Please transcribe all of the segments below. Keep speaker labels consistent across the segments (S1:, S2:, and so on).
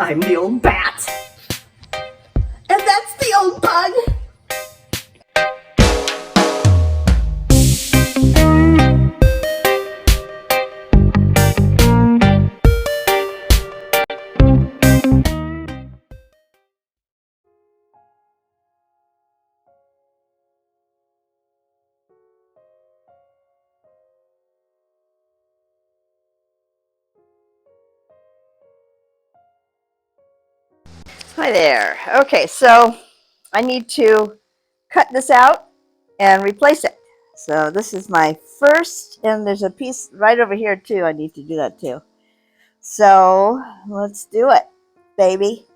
S1: I'm the old bat. And that's the old pun. Hi there. Okay, so I need to cut this out and replace it. So this is my first, and there's a piece right over here too. I need to do that too. So let's do it, baby.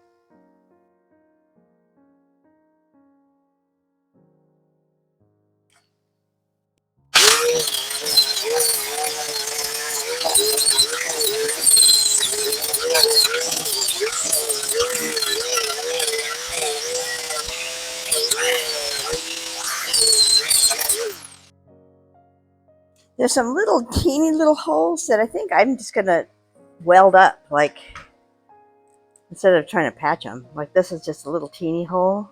S1: There's some little teeny little holes that I think I'm just gonna weld up, like instead of trying to patch them. Like this is just a little teeny hole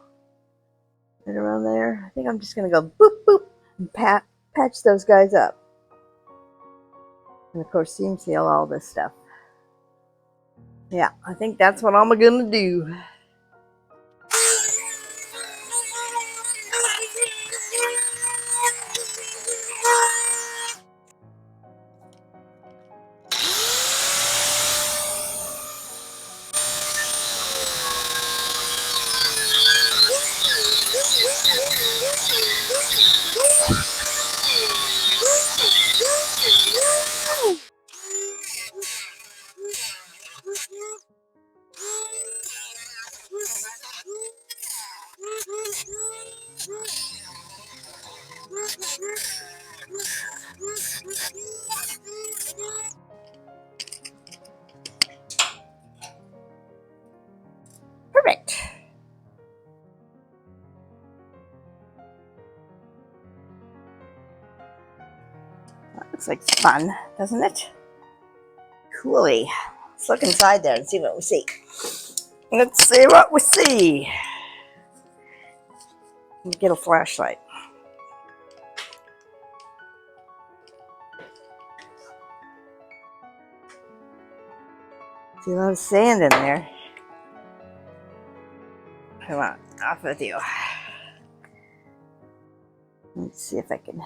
S1: right around there. I think I'm just gonna go boop boop and patch those guys up. And of course seam seal all this stuff. Yeah, I think that's what I'm gonna do. Perfect. That looks like fun, doesn't it? Coolie. Let's look inside there and see what we see. Let's see what we see. Let me get a flashlight. See a lot of sand in there. Come on, off with you. Let's see if I can.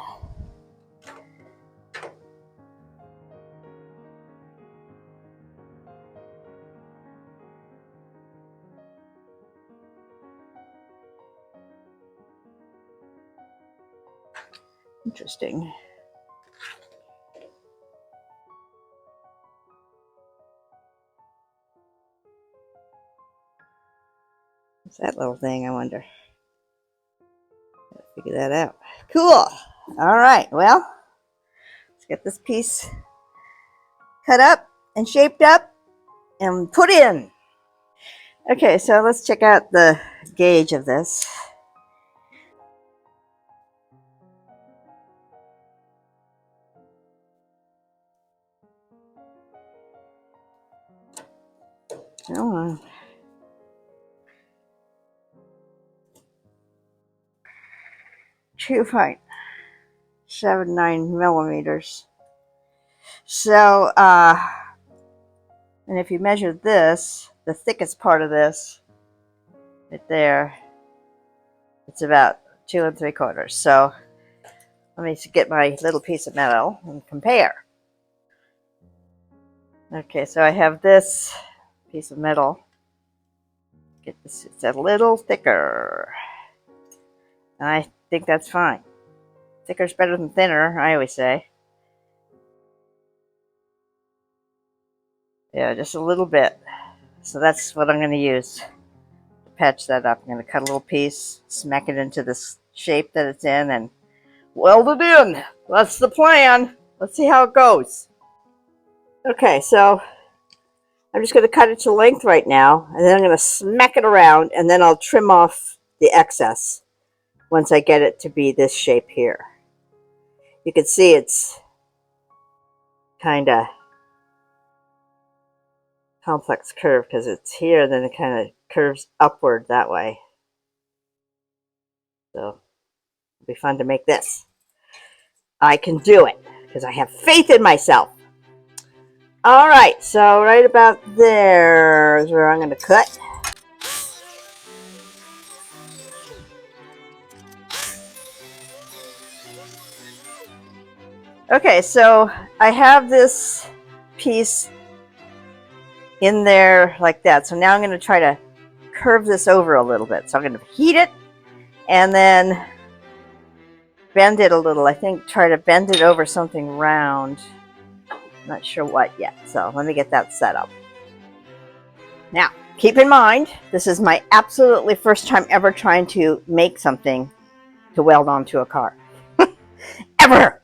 S1: Interesting. What's that little thing, I wonder? Gotta figure that out. Cool. All right, well, let's get this piece cut up and shaped up and put in. Okay, so let's check out the gauge of this. Come on. 2.79 millimeters. So, and if you measure this, the thickest part of this, right there, it's about 2 3/4. So, let me get my little piece of metal and compare. Okay, so I have this piece of metal. Get this, it's a little thicker. And I think that's fine. Thicker is better than thinner, I always say. Yeah, just a little bit. So that's what I'm going to use to patch that up. I'm going to cut a little piece, smack it into this shape that it's in, and weld it in. That's the plan. Let's see how it goes. Okay, so I'm just going to cut it to length right now, and then I'm going to smack it around, and then I'll trim off the excess once I get it to be this shape here. You can see it's kind of complex curve because it's here, then it kind of curves upward that way. So it'll be fun to make this. I can do it because I have faith in myself. All right, so right about there is where I'm going to cut. Okay, so I have this piece in there like that. So now I'm going to try to curve this over a little bit. So I'm going to heat it and then bend it a little. I think try to bend it over something round. Not sure what yet. So let me get that set up. Now, keep in mind, this is my absolutely first time ever trying to make something to weld onto a car. Ever!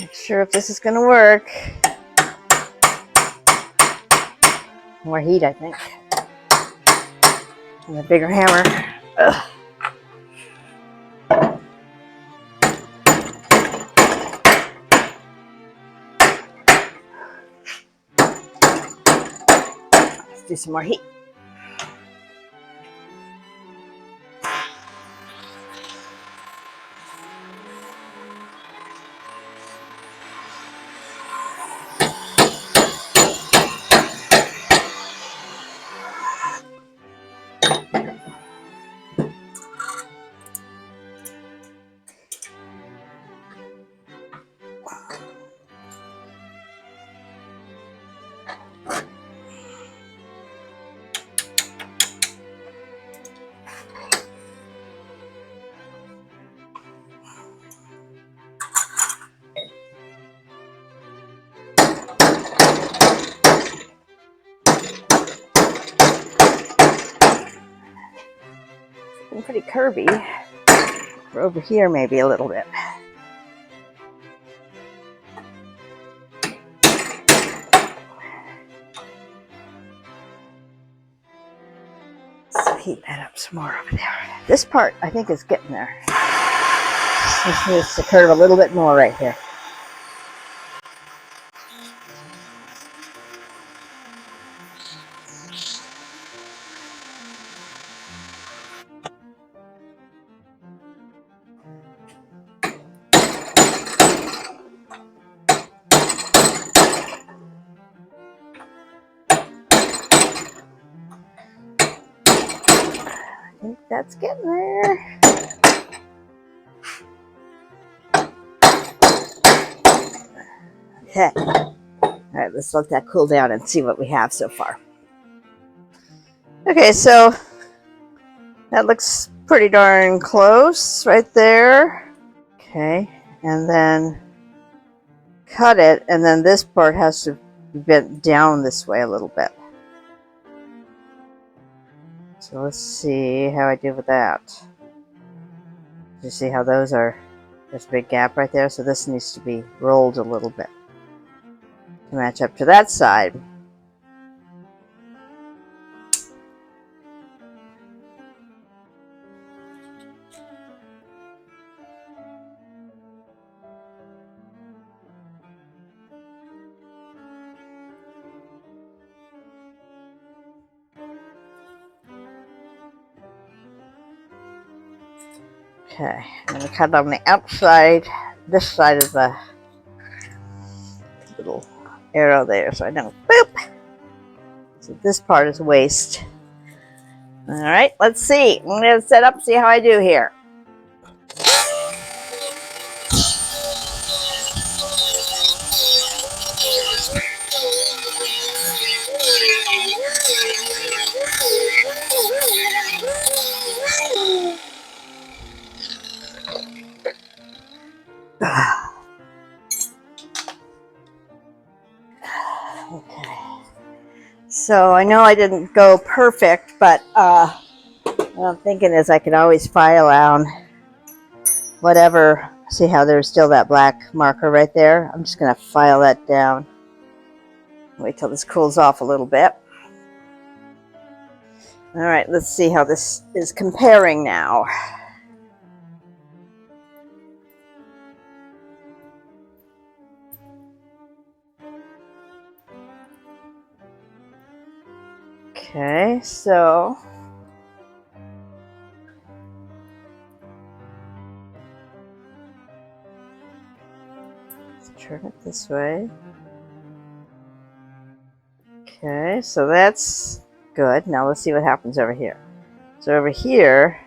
S1: Not sure if this is going to work. More heat, I think. And a bigger hammer. Ugh. Let's do some more heat. Pretty curvy. Or over here maybe a little bit. Let's heat that up some more over there. This part I think is getting there. This needs to curve a little bit more right here. I think that's getting there. Okay. All right, let's let that cool down and see what we have so far. Okay, so that looks pretty darn close right there. Okay, and then cut it, and then this part has to be bent down this way a little bit. So let's see how I do with that. You see how those are, there's a big gap right there, so this needs to be rolled a little bit to match up to that side. Okay, I'm going to cut on the outside, this side of the little arrow there, so I know, boop! So this part is waste. Alright, let's see. I'm going to set up, see how I do here. Okay. So I know I didn't go perfect, but what I'm thinking is I can always file down whatever. See how there's still that black marker right there? I'm just going to file that down. Wait till this cools off a little bit. All right, let's see how this is comparing now. Okay, so let's turn it this way. Okay, so that's good. Now let's see what happens over here. So over here,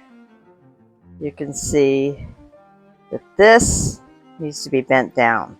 S1: you can see that this needs to be bent down.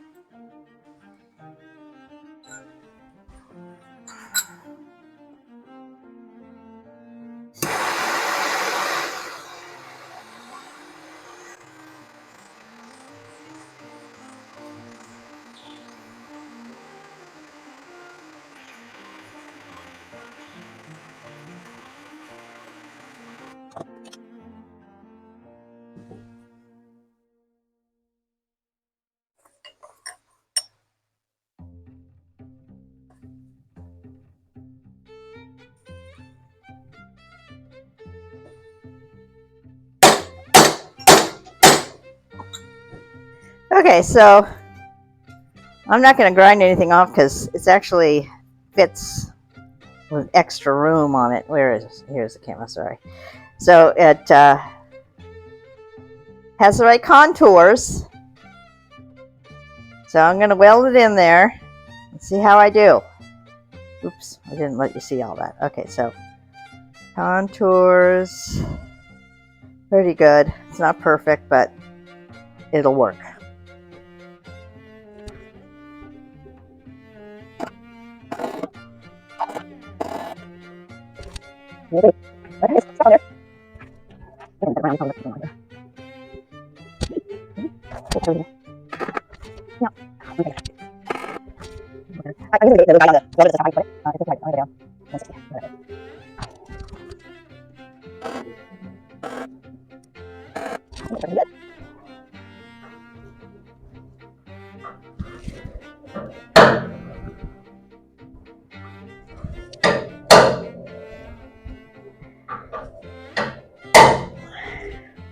S1: Okay, so I'm not going to grind anything off because it's actually fits with extra room on it. Where is it? Here's the camera, sorry. So it has the right contours. So I'm going to weld it in there and see how I do. Oops, I didn't let you see all that. Okay, so contours, pretty good. It's not perfect, but it'll work.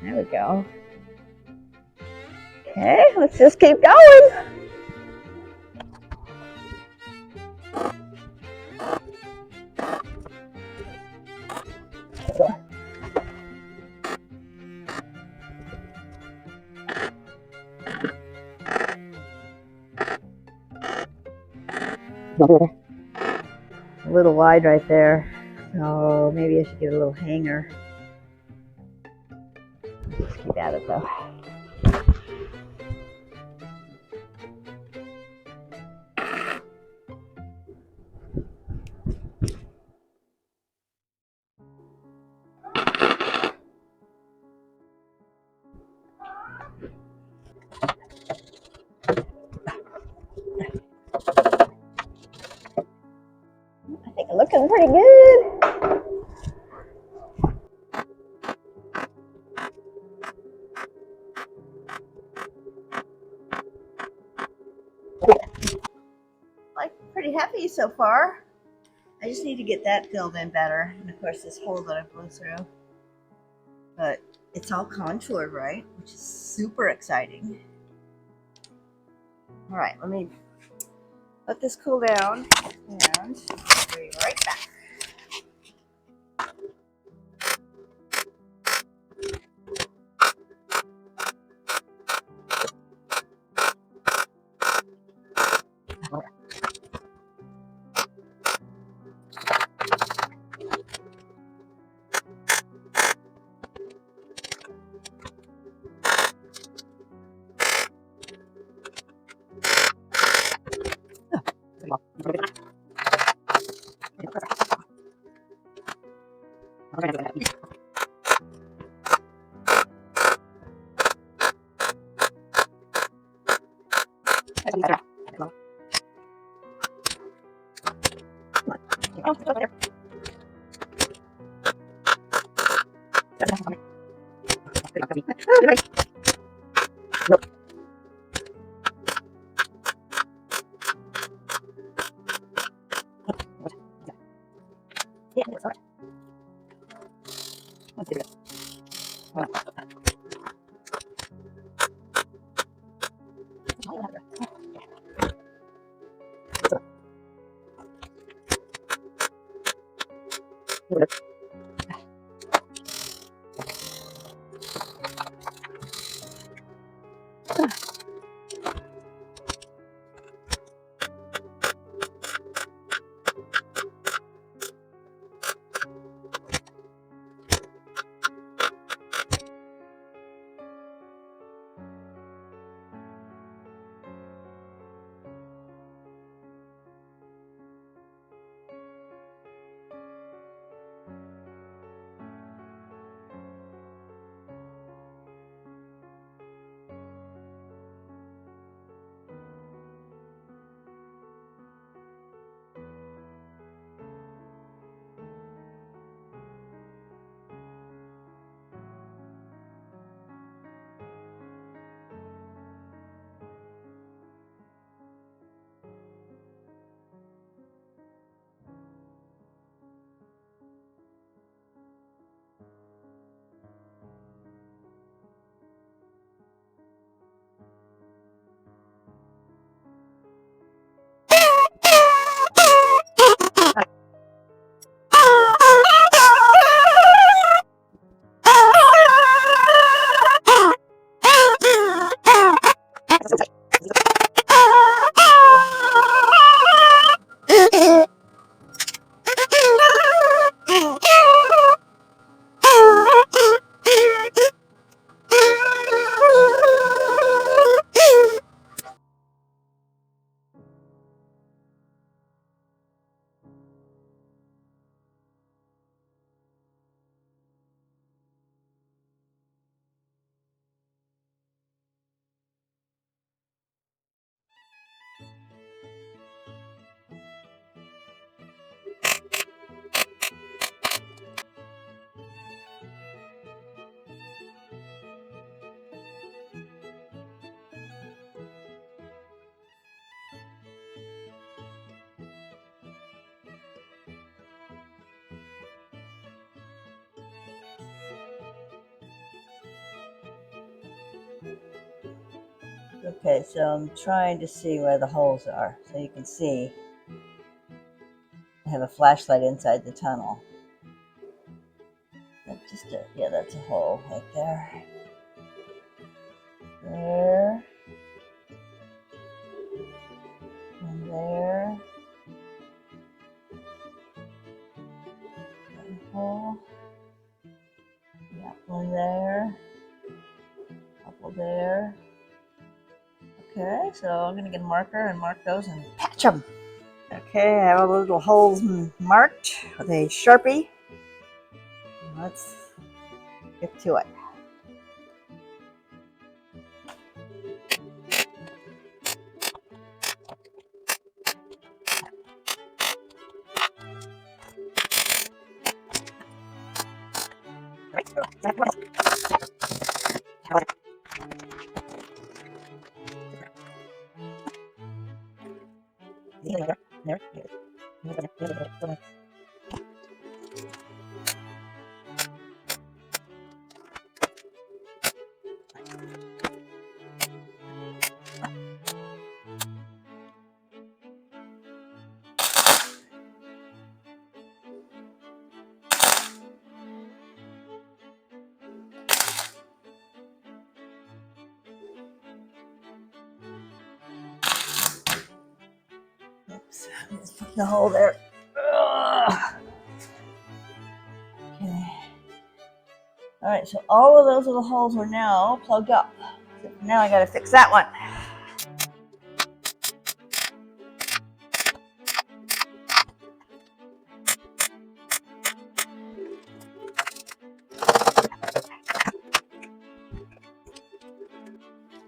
S1: There we go. Okay, let's just keep going. A little wide right there, so maybe I should get a little hanger. Just keep at it though. I think it's looking pretty good. Like pretty heavy so far. I just need to get that filled in better, and of course this hole that I blew through. But it's all contoured right, which is super exciting. All right, let me let this cool down, and I'll be right back. Okay, so I'm trying to see where the holes are. So you can see I have a flashlight inside the tunnel. That's just a, yeah, that's a hole right there. There. And there. One hole. Yeah, one there. Couple there. Okay, so I'm going to get a marker and mark those and patch them. Okay, I have all the little holes marked with a Sharpie. Let's get to it. Oops, let's put the hole there. Ugh. Okay. All right, so all of those little holes are now plugged up. So now I got to fix that one.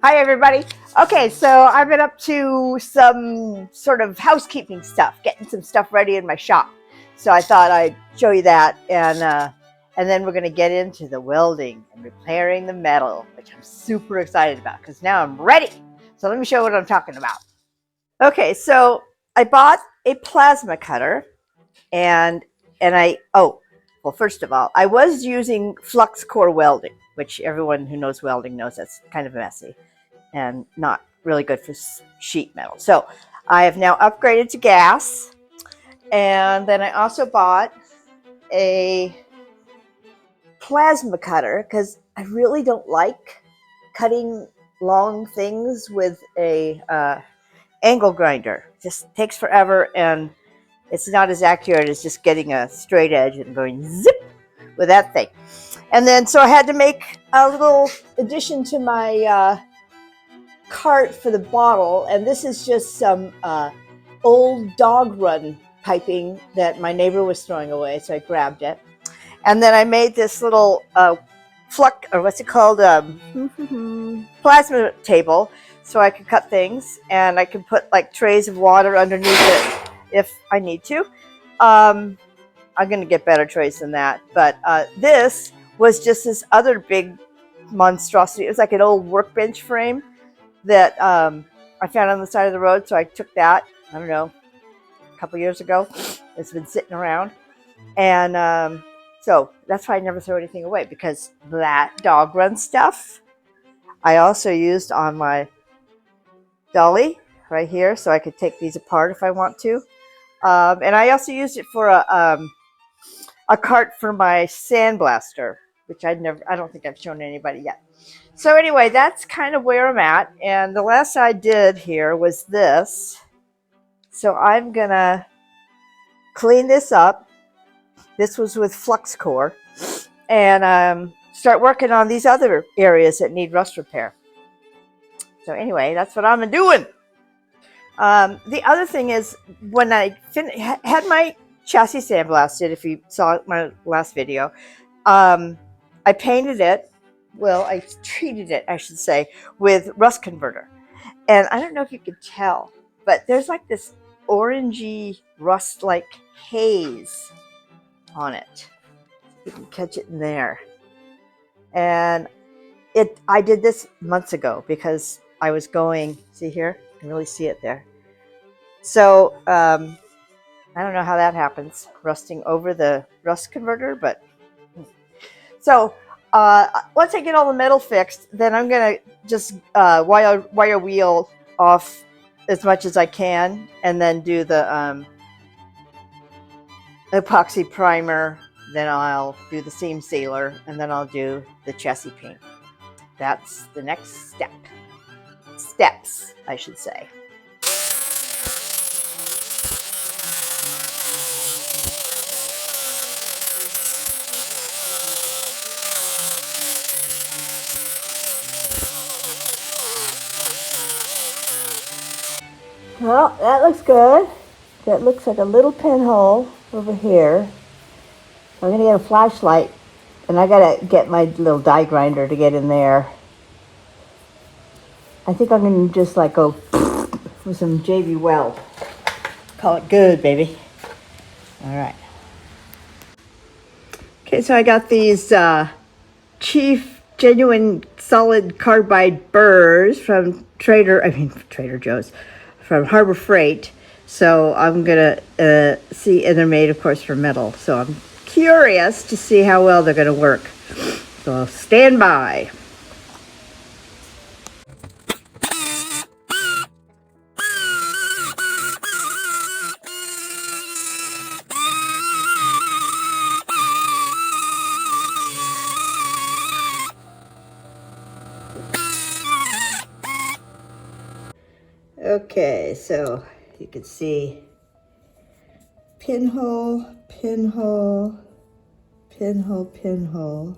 S1: Hi everybody. Okay, so I've been up to some sort of housekeeping stuff, getting some stuff ready in my shop. So I thought I'd show you that, and then we're going to get into the welding and repairing the metal, which I'm super excited about because now I'm ready. So let me show you what I'm talking about. Okay, so I bought a plasma cutter, and well, first of all, I was using flux core welding, which everyone who knows welding knows that's kind of messy and not really good for sheet metal. So I have now upgraded to gas, and then I also bought a plasma cutter because I really don't like cutting long things with a angle grinder. It just takes forever, and it's not as accurate as just getting a straight edge and going zip with that thing. And then so I had to make a little addition to my cart for the bottle, and this is just some old dog run piping that my neighbor was throwing away, so I grabbed it. And then I made this little flux, or what's it called, plasma table, so I could cut things, and I could put like trays of water underneath it if I need to. I'm going to get better trays than that, but this was just this other big monstrosity. It was like an old workbench frame that I found on the side of the road, so I took that, I don't know, a couple years ago. It's been sitting around, and so that's why I never throw anything away, because that dog run stuff I also used on my dolly right here, so I could take these apart if I want to. And I also used it for a cart for my sandblaster, which I don't think I've shown anybody yet. So anyway, that's kind of where I'm at. And the last I did here was this. So I'm gonna clean this up. This was with flux core, and start working on these other areas that need rust repair. So anyway, that's what I'm doing. The other thing is, when I had my chassis sandblasted, if you saw my last video, I painted it. Well, I treated it, I should say, with rust converter. And I don't know if you could tell, but there's like this orangey rust-like haze on it. You can catch it in there. And I did this months ago because I was going, see here? You can really see it there. So I don't know how that happens, rusting over the rust converter, but so once I get all the metal fixed, then I'm gonna just wire wheel off as much as I can, and then do the epoxy primer. Then I'll do the seam sealer, and then I'll do the chassis paint. That's the next steps, I should say. Well, that looks good. That looks like a little pinhole over here. I'm gonna get a flashlight, and I gotta get my little die grinder to get in there. I think I'm gonna just like go with some JB Weld. Call it good, baby. All right. Okay, so I got these Chief Genuine Solid Carbide burrs from Trader Joe's, from Harbor Freight. So I'm gonna see, and they're made, of course, from metal. So I'm curious to see how well they're gonna work. So stand by. Okay, so you can see pinhole, pinhole, pinhole, pinhole,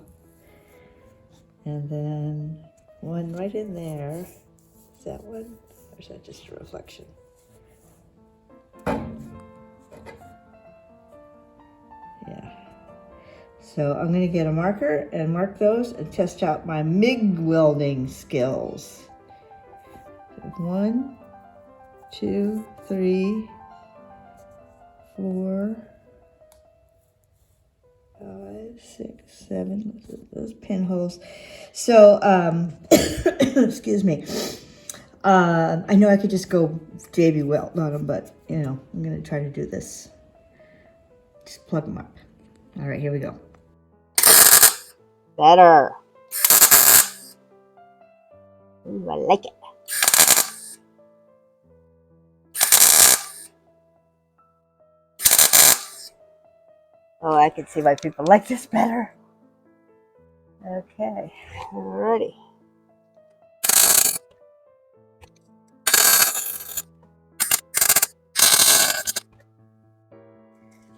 S1: and then one right in there. Is that one, or is that just a reflection? Yeah. So I'm going to get a marker and mark those and test out my MIG welding skills. 1, 2, 3, 4, 5, 6, 7. Those pinholes. So, excuse me. I know I could just go JB Weld on them, but you know, I'm going to try to do this. Just plug them up. All right, here we go. Better. Ooh, I like it. Oh, I can see why people like this better. Okay, alrighty.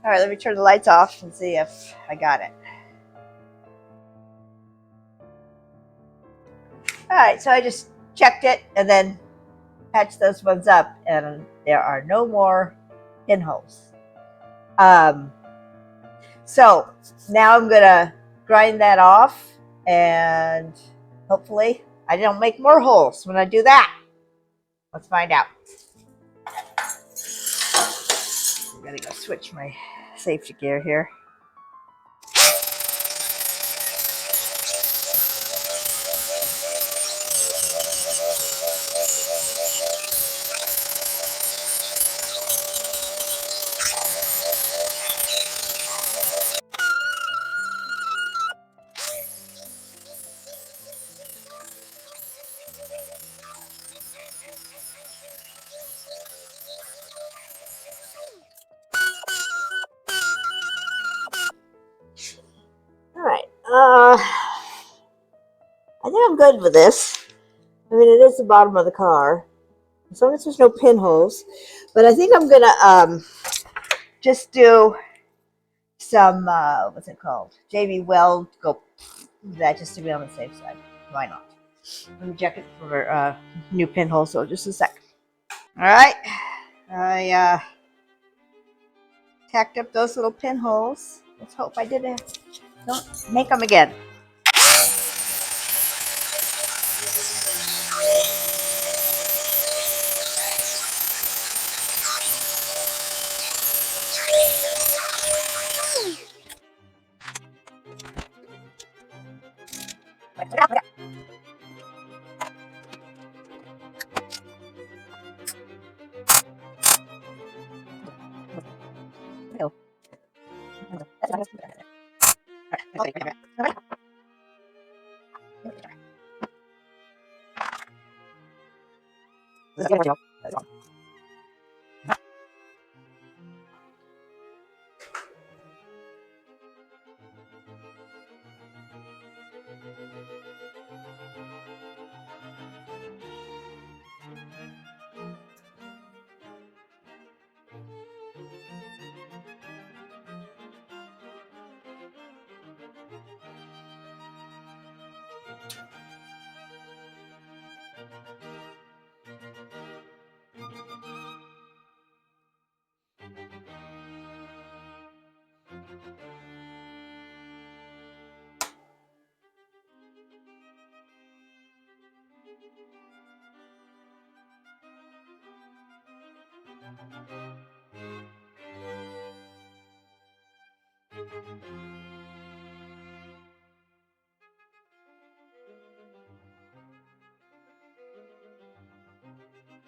S1: All right, let me turn the lights off and see if I got it. All right, so I just checked it and then patched those ones up, and there are no more pinholes. So now I'm gonna grind that off, and hopefully I don't make more holes when I do that. Let's find out. I'm gonna go switch my safety gear here. All right. I think I'm good with this. I mean, it is the bottom of the car, as long as there's no pinholes. But I think I'm gonna just do some what's it called? JB Weld. Go that just to be on the safe side. Why not? Let me check it for new pinholes. So just a sec. All right. I tacked up those little pinholes. Let's hope I didn't. Don't make them again.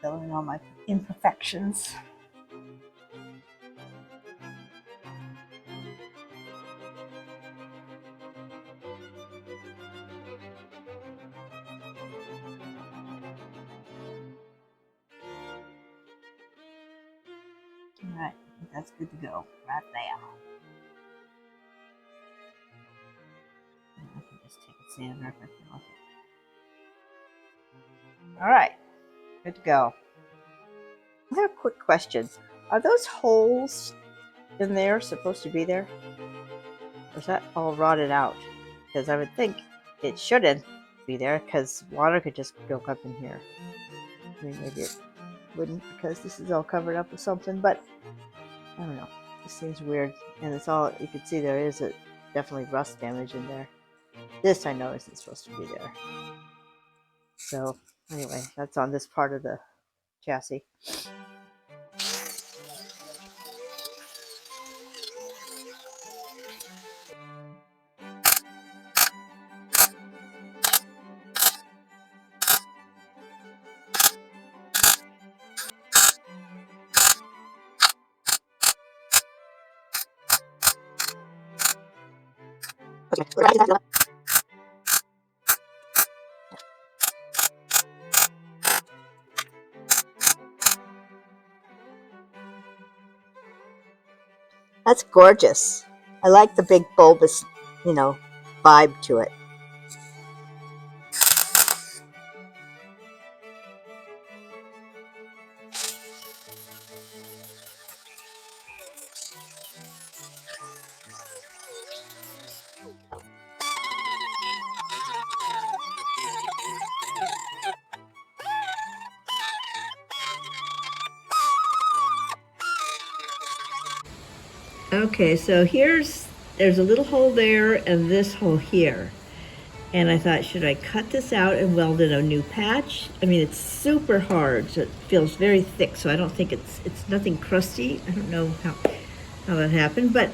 S1: Filling all my imperfections. All right, I think that's good to go right there. I can just take a sander if I feel like it. All right, good to go. I have a quick question. Are those holes in there supposed to be there? Or is that all rotted out? Because I would think it shouldn't be there because water could just go up in here. I mean, maybe it wouldn't because this is all covered up with something, but I don't know. This seems weird. And it's all, you can see there is definitely rust damage in there. This I know isn't supposed to be there. So anyway, that's on this part of the chassis. That's gorgeous. I like the big bulbous, vibe to it. Okay, so there's a little hole there and this hole here. And I thought, should I cut this out and weld in a new patch? I mean, it's super hard, so it feels very thick, so I don't think it's nothing crusty. I don't know how that happened, but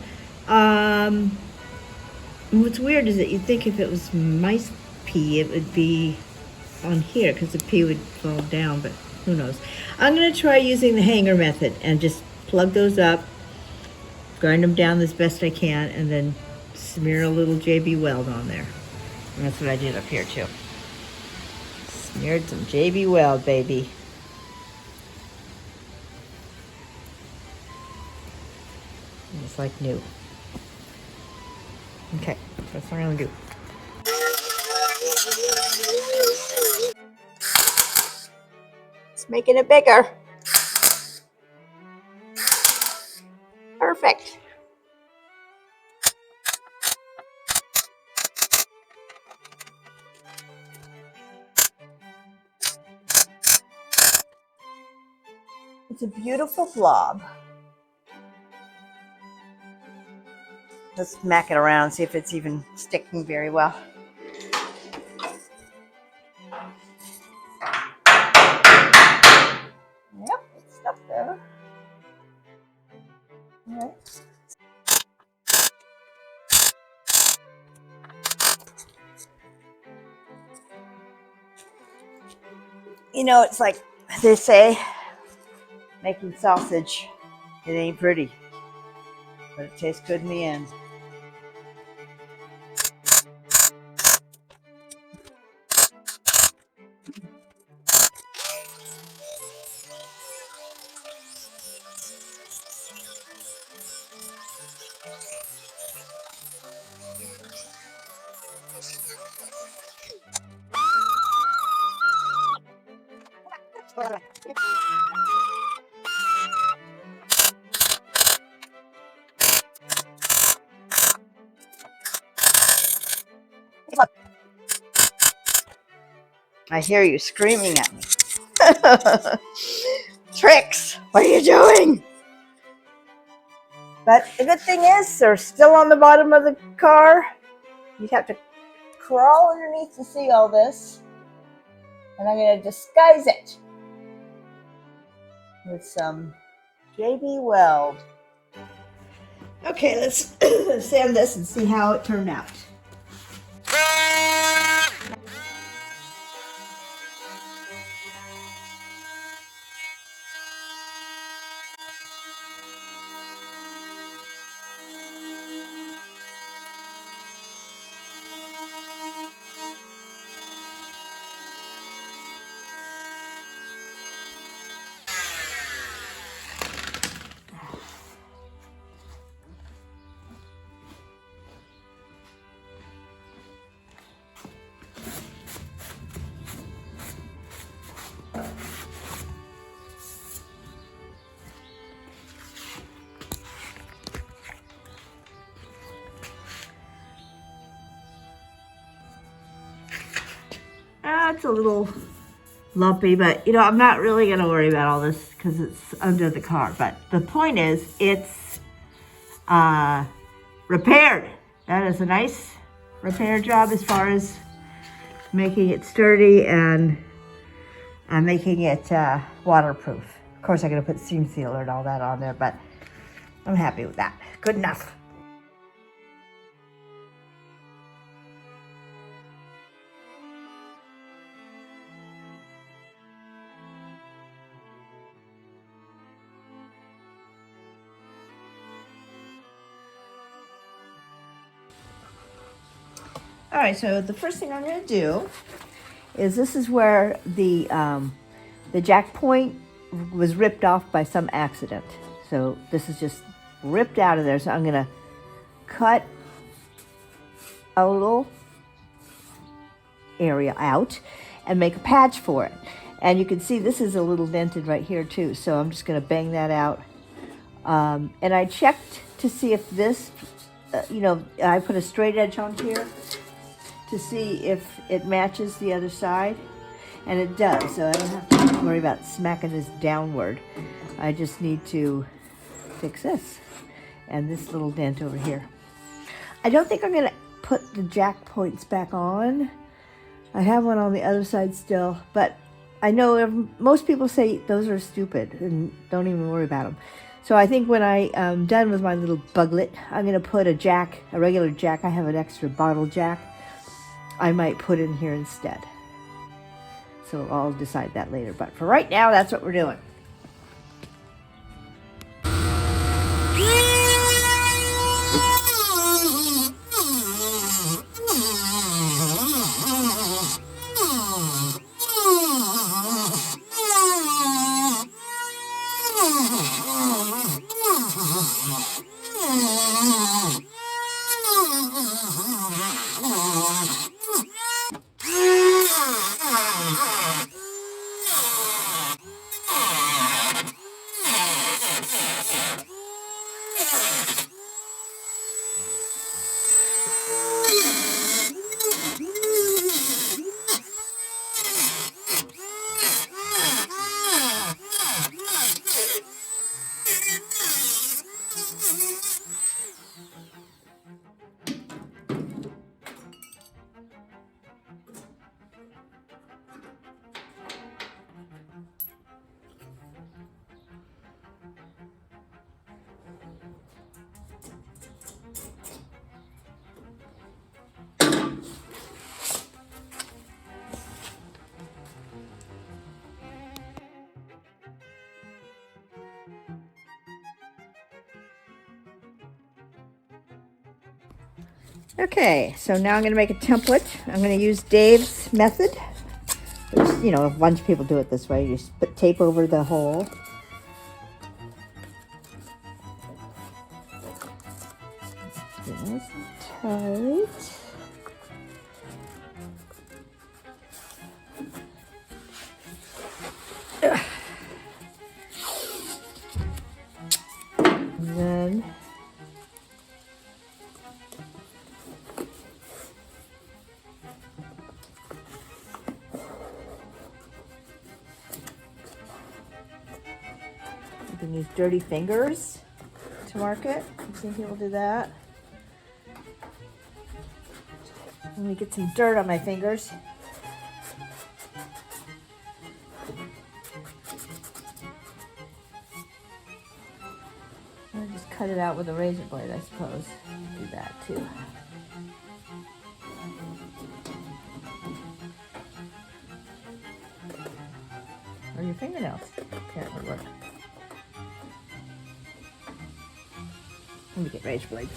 S1: what's weird is that you'd think if it was mice pee, it would be on here, because the pee would fall down, but who knows. I'm gonna try using the hanger method and just plug those up, grind them down as best I can, and then smear a little JB Weld on there. And that's what I did up here too. Smeared some JB Weld, baby. It's like new. Okay, that's what I'm gonna do. It's making it bigger. Perfect. It's a beautiful blob. Let's smack it around, see if it's even sticking very well. Yep, it's stuck there. All right. You know, it's like they say, making sausage, it ain't pretty, but it tastes good in the end. I hear you screaming at me. Tricks, what are you doing? But the good thing is, they're still on the bottom of the car. You'd have to crawl underneath to see all this. And I'm going to disguise it with some JB Weld. Okay, let's sand this and see how it turned out. It's a little lumpy, but you know, I'm not really going to worry about all this because it's under the car. But the point is, it's repaired. That is a nice repair job as far as making it sturdy and making it waterproof. Of course, I'm going to put seam sealer and all that on there, but I'm happy with that. Good enough. All right, so the first thing I'm going to do is this is where the jack point was ripped off by some accident. So this is just ripped out of there. So I'm going to cut a little area out and make a patch for it. And you can see this is a little dented right here too. So I'm just going to bang that out. And I checked to see if this, you know, I put a straight edge on here to see if it matches the other side, and it does, so I don't have to worry about smacking this downward. I just need to fix this,
S2: and this little dent over here. I don't think I'm going to put the jack points back on. I have one on the other side still, but I know most people say those are stupid and don't even worry about them. So I think when I'm done with my little buglet, I'm going to put a jack, a regular jack. I have an extra bottle jack. I might put in here instead. So I'll decide that later. But for right now, that's what we're doing. Okay, so now I'm going to make a template. I'm going to use Dave's method, which, you know, a bunch of people do it this way. You just put tape over the hole. Nice and tight. And then you can use dirty fingers to mark it. I've seen people do that. Let me get some dirt on my fingers. I'll just cut it out with a razor blade, I suppose. Do that too. Or your fingernails apparently work. Let me get razor blade.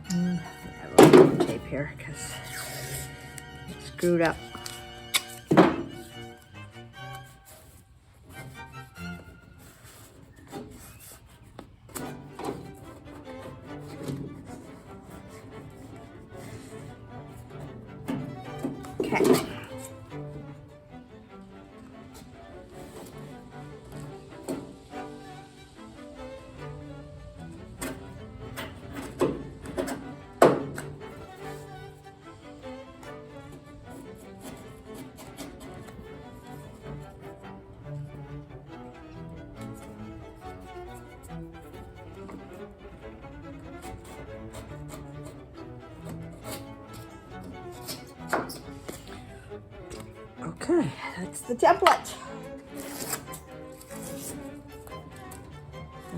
S2: I have a little tape here because it's screwed up. Okay. Okay, that's the template.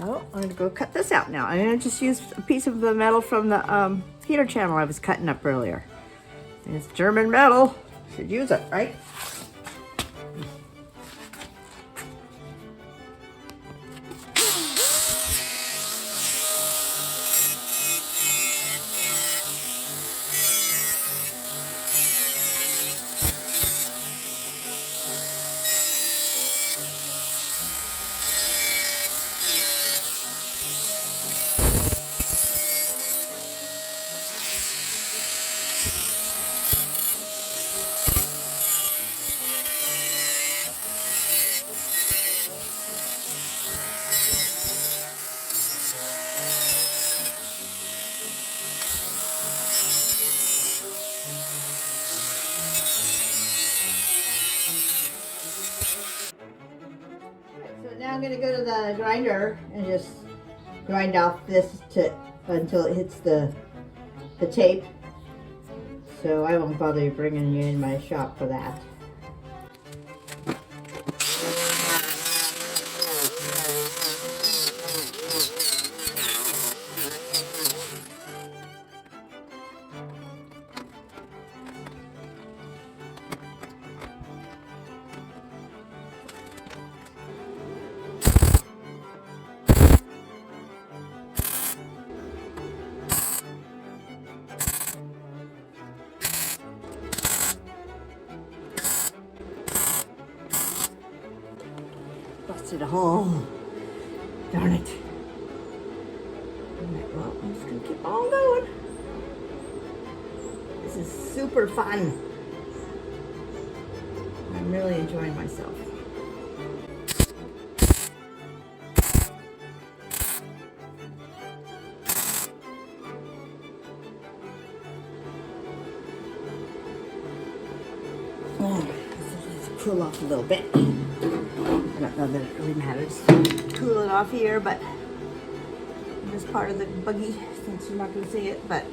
S2: So I'm going to go cut this out now. I'm going to just use a piece of the metal from the heater channel I was cutting up earlier. And it's German metal. Should use it, right? I'm gonna go to the grinder and just grind off this until it hits the tape. So I won't bother you bringing you in my shop for that. Busted a hole. Darn it. Alright, well, I'm just gonna keep on going. This is super fun. I'm really enjoying myself. Oh, let's cool off a little bit. I don't know that it really matters to cool it off here, but in this part of the buggy, since you're not going to see it, but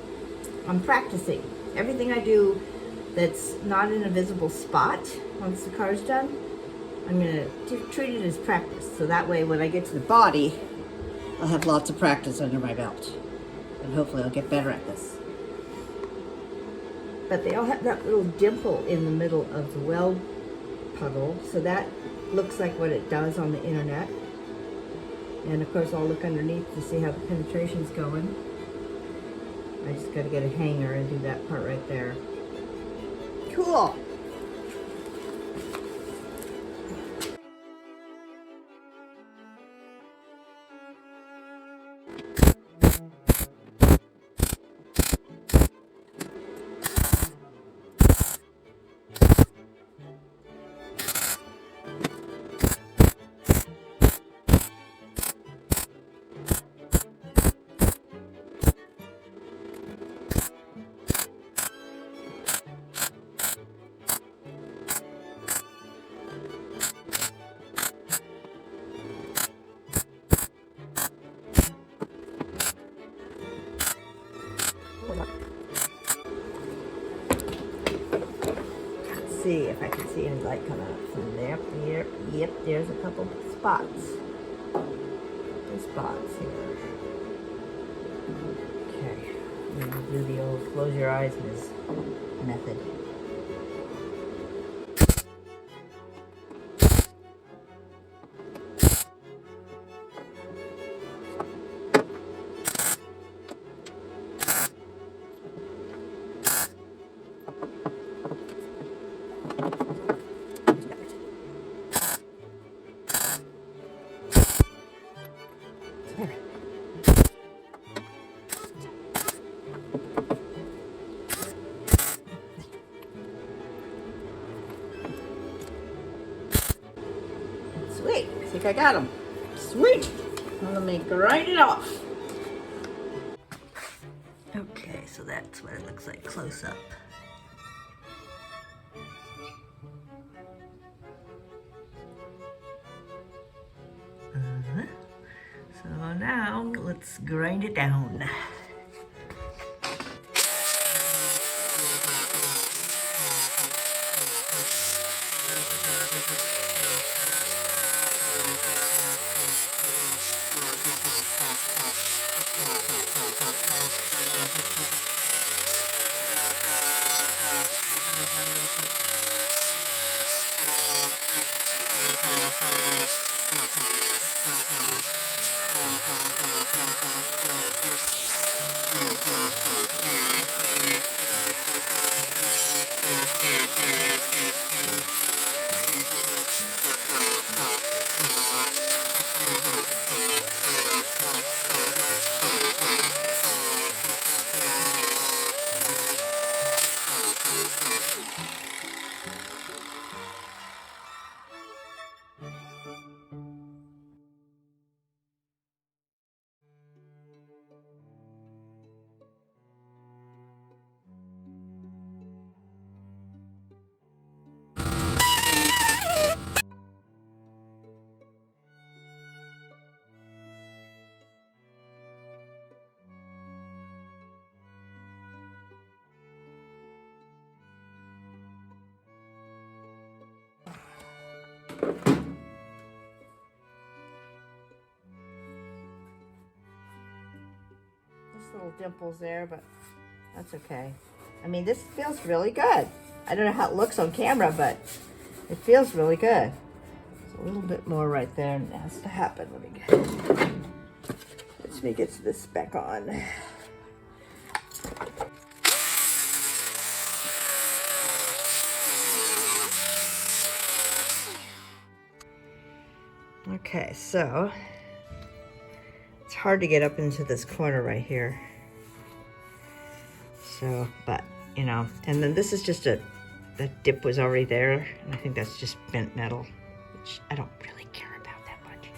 S2: I'm practicing. Everything I do that's not in a visible spot once the car's done, I'm going to treat it as practice. So that way when I get to the body, I'll have lots of practice under my belt. And hopefully I'll get better at this. But they all have that little dimple in the middle of the weld puddle, so that looks like what it does on the internet. And of course I'll look underneath to see how the penetration's going. I just got to get a hanger and do that part right there. Cool! See if I can see any light coming up from there. Yep, there's a couple spots. Here. Okay, I'm gonna do the old close your eyes method. Sweet, I think I got them. Sweet, let me grind it off. Okay, so that's what it looks like close up. So now let's grind it down.
S1: Just little dimples there, but that's okay. I mean, this feels really good. I don't know how it looks on camera, but it feels really good. There's a little bit more right there, and it has to happen. Let me get this back on. Okay, so it's hard to get up into this corner right here. So, but, you know, and then this is just that dip was already there, and I think that's just bent metal, which I don't really care about that much.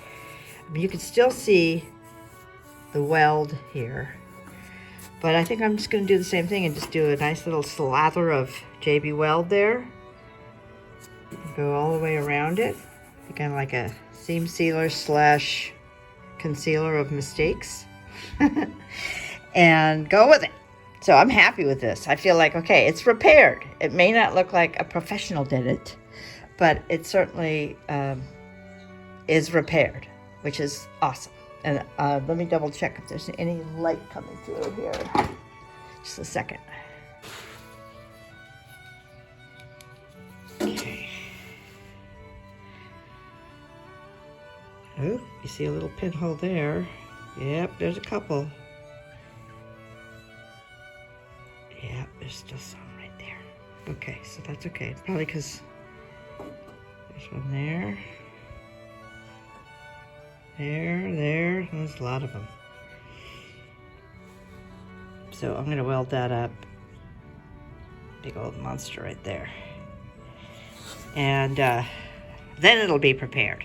S1: I mean, you can still see the weld here, but I think I'm just going to do the same thing and just do a nice little slather of JB Weld there. Go all the way around it, kind of like a seam sealer slash concealer of mistakes, and go with it. So I'm happy with this. I feel like, okay, it's repaired. It may not look like a professional did it, but it certainly is repaired, which is awesome. And let me double check if there's any light coming through here. Just a second. Okay. Oh, you see a little pinhole there. Yep, there's a couple. Yeah, there's still some right there. Okay, so that's okay. Probably because there's one there. There. There's a lot of them. So I'm going to weld that up. Big old monster right there. And then it'll be prepared.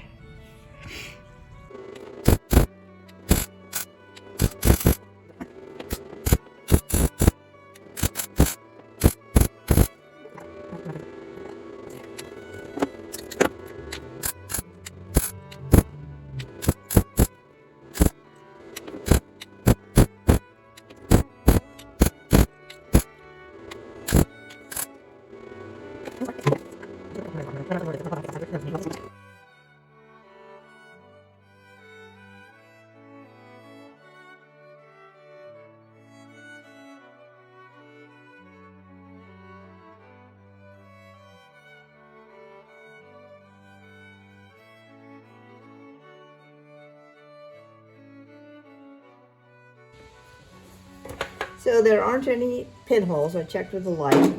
S1: So there aren't any pinholes. I checked with the light,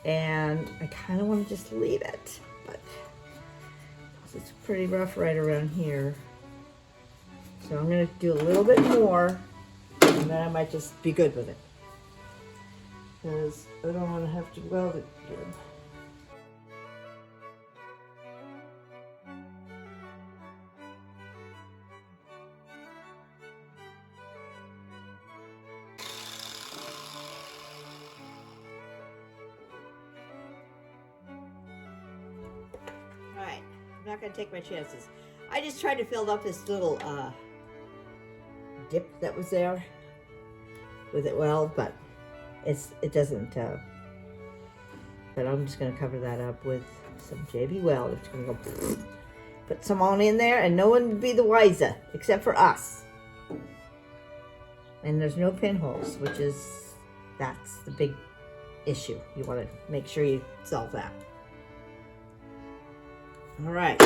S1: and I kind of want to just leave it, but it's pretty rough right around here. So I'm going to do a little bit more, and then I might just be good with it, because I don't want to have to weld it again. Alright, I'm not going to take my chances. I just tried to fill up this little dip that was there with it weld, but it doesn't, but I'm just going to cover that up with some JB Weld. I'm just going to go put some on in there, and no one would be the wiser except for us. And there's no pinholes, which is, that's the big issue. You want to make sure you solve that. All right.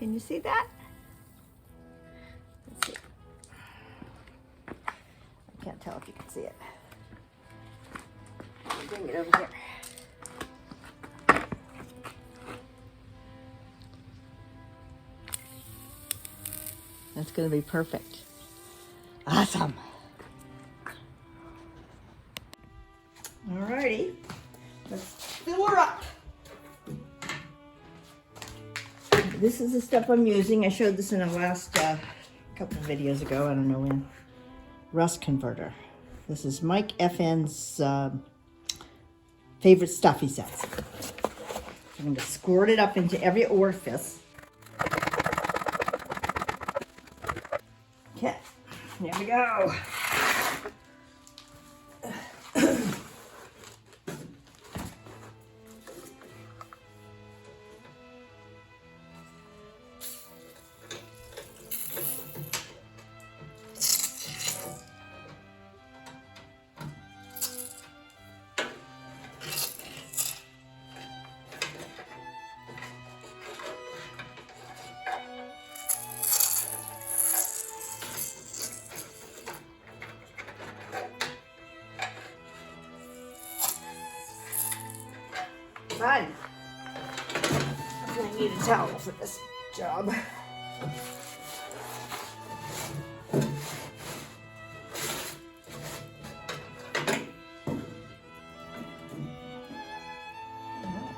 S2: Can you see that? Let's see. I can't tell if you can see it. Bring it over here. That's going to be perfect. Awesome. Alrighty, let's fill her up. This is the stuff I'm using. I showed this in a last couple of videos ago. I don't know when. Rust converter. This is Mike FN's favorite stuff, he says. I'm going to squirt it up into every orifice. Okay, here we go. Fun. I'm going to need a towel for this job.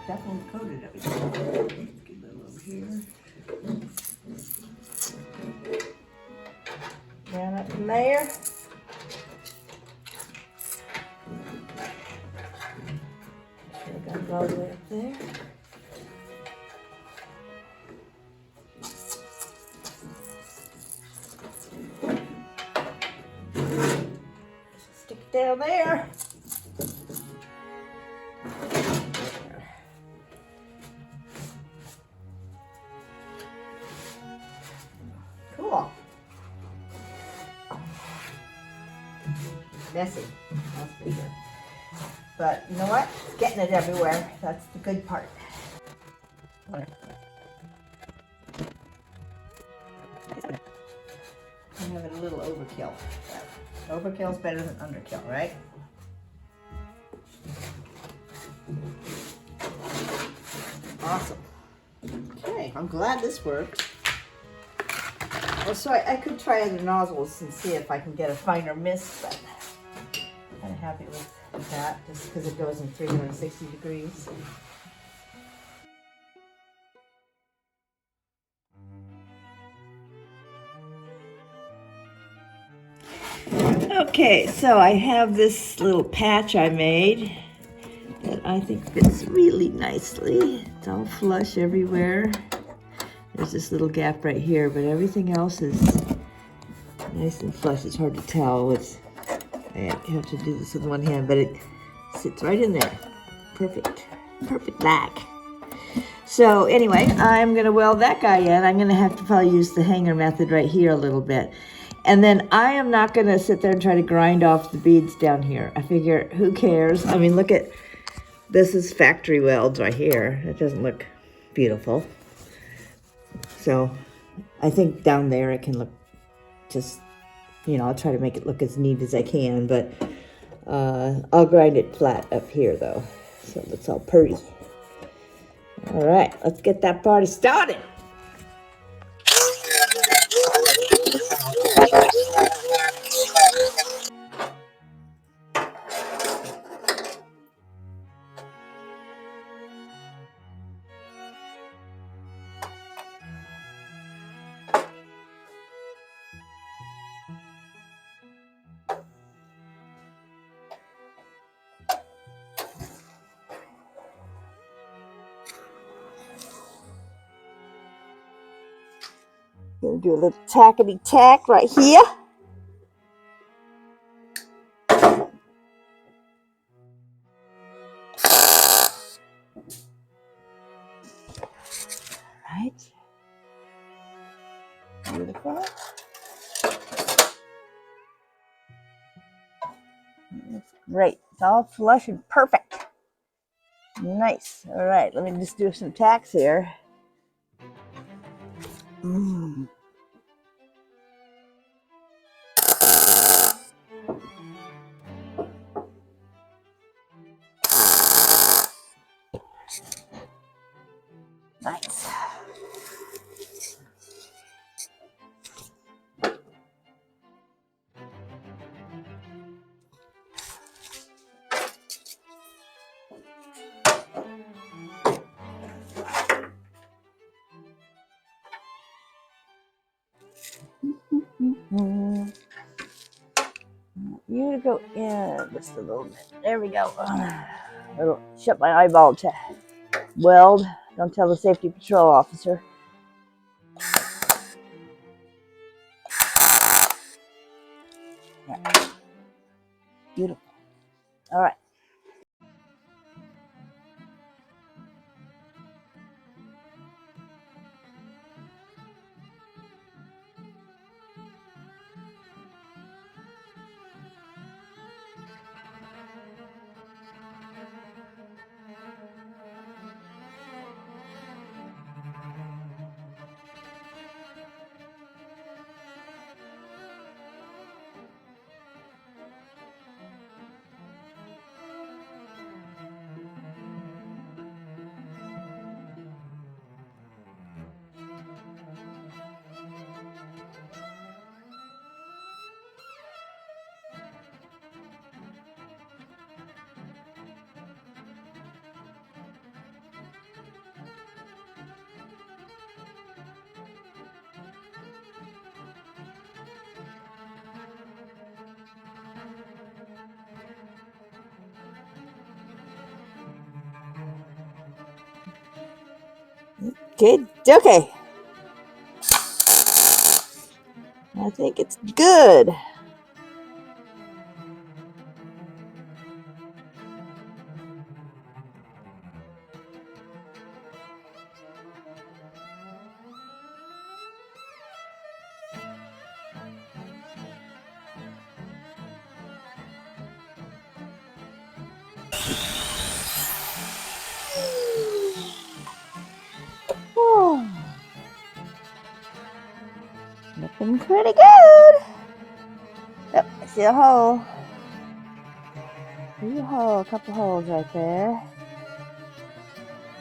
S2: Definitely coated everything. Let's get a little over here. Down up in there. Got it all the way up there. Stick it down there. Cool. Messy, that's for sure. But you know what? It's getting it everywhere. That's the good part. I'm having a little overkill. Overkill's better than underkill, right? Awesome. Okay, I'm glad this worked. Also, I could try other nozzles and see if I can get a finer mist, but I'm kind of happy with that just because it goes in 360 degrees. Okay, so I have this little patch I made that I think fits really nicely. It's all flush everywhere. There's this little gap right here, but everything else is nice and flush. It's hard to tell. I have to do this with one hand, but it sits right in there. Perfect. Perfect back. So anyway, I'm going to weld that guy in. I'm going to have to probably use the hanger method right here a little bit. And then I am not going to sit there and try to grind off the beads down here. I figure, who cares? I mean, look at, this is factory welds right here. It doesn't look beautiful. So I think down there it can look just, you know, I'll try to make it look as neat as I can, but I'll grind it flat up here though, so it looks all pretty. All right, let's get that party started. Gonna do a little tackety tack right here. Right. Beautiful. That's great. It's all flush and perfect. Nice. All right, let me just do some tacks here.
S1: Mm. Nice. Mm. You go in just a little bit. There we go. It'll shut my eyeball to weld. Don't tell the safety patrol officer. Yeah. Beautiful. All right. Okay. Okay. I think it's good. Oh, looking pretty good. Yep, I see a hole. See a hole, a couple holes right there.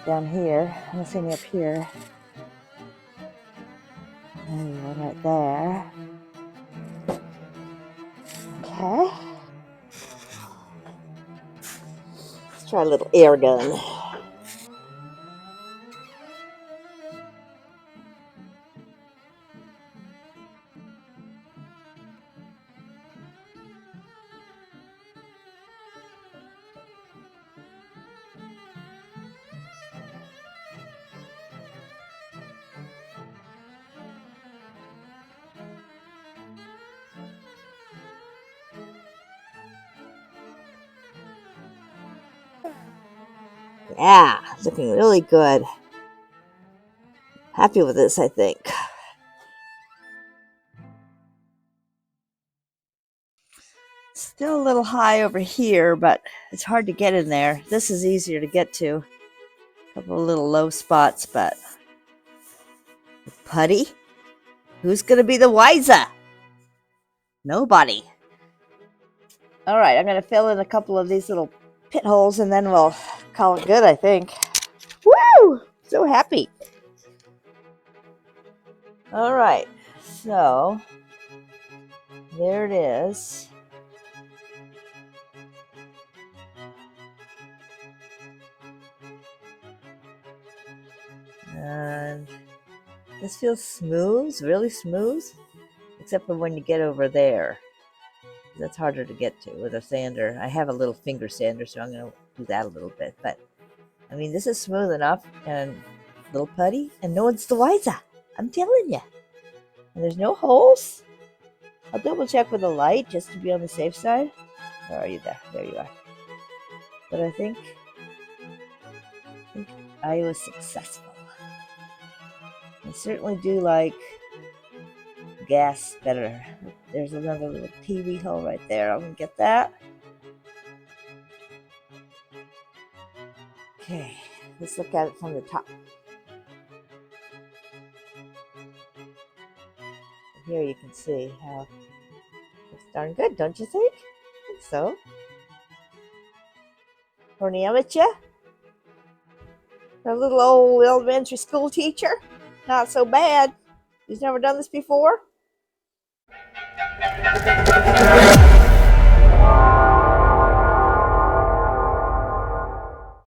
S1: Down here. I'm assuming up here. And one right there. Okay. Let's try a little air gun. Yeah, looking really good. Happy with this, I think. Still a little high over here, but it's hard to get in there. This is easier to get to. A couple of little low spots, but putty? Who's gonna be the wiser? Nobody. All right, I'm gonna fill in a couple of these little pit holes and then we'll call it good, I think. Woo! So happy. All right, so there it is. And this feels smooth, really smooth, except for when you get over there. That's harder to get to with a sander. I have a little finger sander, so I'm going to do that a little bit. But, I mean, this is smooth enough and a little putty, and no one's the wiser. I'm telling you. And there's no holes. I'll double check with a light just to be on the safe side. Where are you there? There you are. But I think I was successful. I certainly do like gas better. There's another little TV hole right there. I'm going to get that. Okay, let's look at it from the top. Here you can see how it's darn good, don't you think? I think so. For an amateur, for a little old elementary school teacher, not so bad. He's never done this before.